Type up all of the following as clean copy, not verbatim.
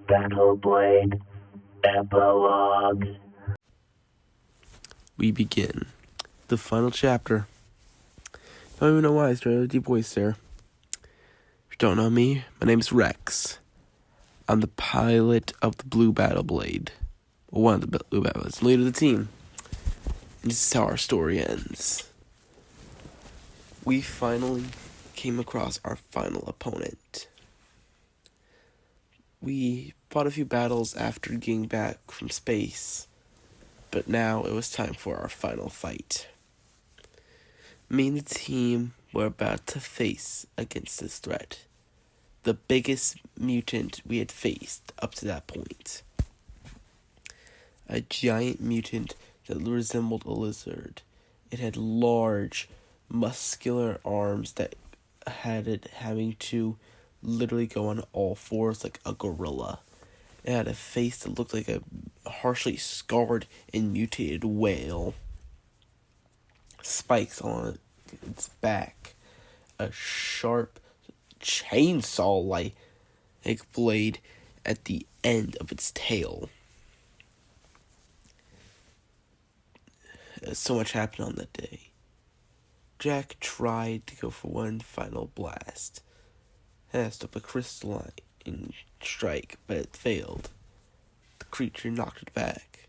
Battleblade epilogue. We begin. The final chapter. Don't even know why I started a deep voice there. If you don't know me, my name's Rex. I'm the pilot of the Blue Battleblade. Well, one of the Blue Battleblades, leader of the team. And this is how our story ends. We finally came across our final opponent. We fought a few battles after getting back from space, but now it was time for our final fight. Me and the team were about to face against this threat, the biggest mutant we had faced up to that point. A giant mutant that resembled a lizard. It had large, muscular arms that had it having to literally go on all fours like a gorilla. It had a face that looked like a harshly scarred and mutated whale. Spikes on its back. A sharp chainsaw-like blade at the end of its tail. So much happened on that day. Jack tried to go for one final blast. Passed up a crystalline strike, but it failed. The creature knocked it back,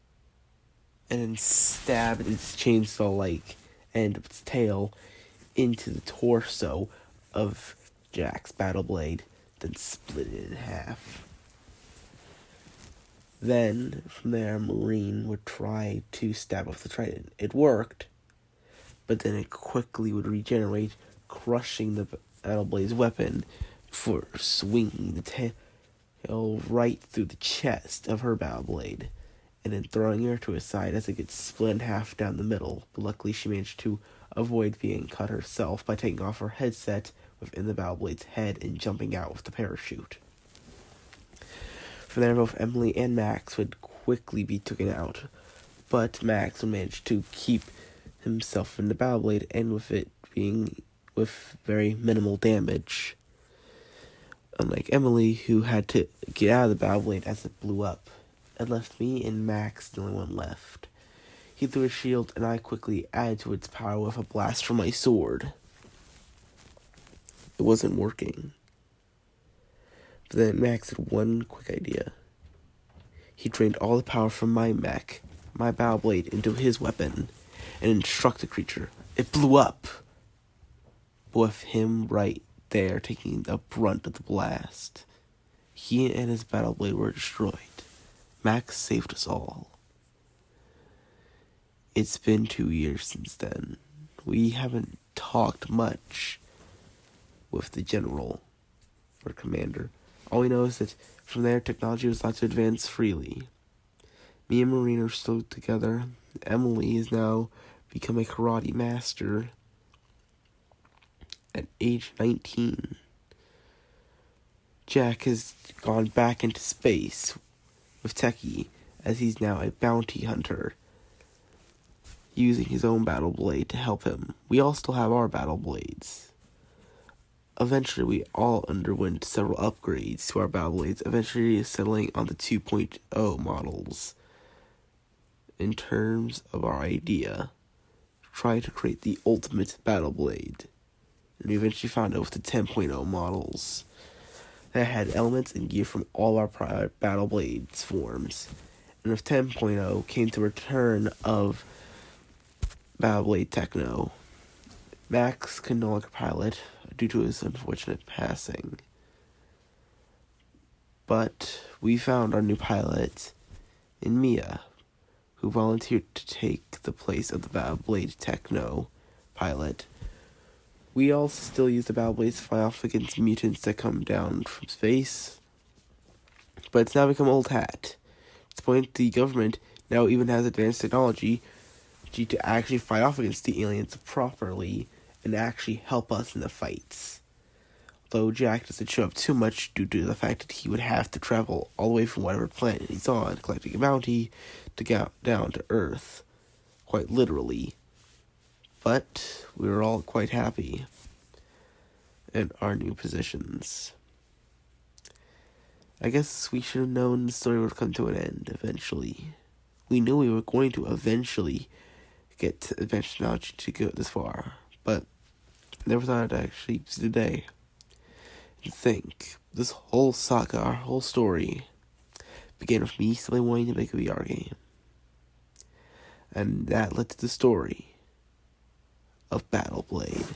and then stabbed its chainsaw-like end of its tail into the torso of Jack's Battleblade, then split it in half. Then, from there, Marine would try to stab off the Trident. It worked, but then it quickly would regenerate, crushing the Battleblade's weapon for swinging the tail right through the chest of her Battleblade, and then throwing her to his side as it gets split in half down the middle. But luckily, she managed to avoid being cut herself by taking off her headset within the Battleblade's head and jumping out with the parachute. From there, both Emily and Max would quickly be taken out, but Max would manage to keep himself in the Battleblade, and with it being with very minimal damage. Unlike Emily, who had to get out of the Battleblade as it blew up. It left me and Max the only one left. He threw a shield, and I quickly added to its power with a blast from my sword. It wasn't working. But then Max had one quick idea. He drained all the power from my mech, my Battleblade, into his weapon, and then struck the creature. It blew up, with him right there taking the brunt of the blast. He and his Battleblade were destroyed. Max saved us all. It's been 2 years since then. We haven't talked much with the general or commander. All we know is that from there, technology was allowed to advance freely. Me and Marine are still together. Emily has now become a karate master at age 19. Jack has gone back into space with Techie, as he's now a bounty hunter, using his own Battleblade to help him. We all still have our Battleblades. Eventually, we all underwent several upgrades to our Battleblades, eventually settling on the 2.0 models. In terms of our idea, try to create the ultimate Battleblade. And we eventually found out with the 10.0 models that had elements and gear from all our prior Battleblades forms. And with 10.0 came the return of Battleblade Techno. Max could no longer pilot due to his unfortunate passing. But we found our new pilot in Mia, who volunteered to take the place of the Battleblade Techno pilot. We all still use the Battleblades to fight off against mutants that come down from space, but it's now become old hat. To the point the government now even has advanced technology to actually fight off against the aliens properly and actually help us in the fights. Though Jack doesn't show up too much due to the fact that he would have to travel all the way from whatever planet he's on, collecting a bounty to get down to Earth, quite literally. But we were all quite happy in our new positions. I guess we should have known the story would come to an end eventually. We knew we were going to eventually get to advanced technology to go this far, but I never thought I'd actually see the day. And think, this whole saga, our whole story, began with me simply wanting to make a VR game. And that led to the story of Battle Blade.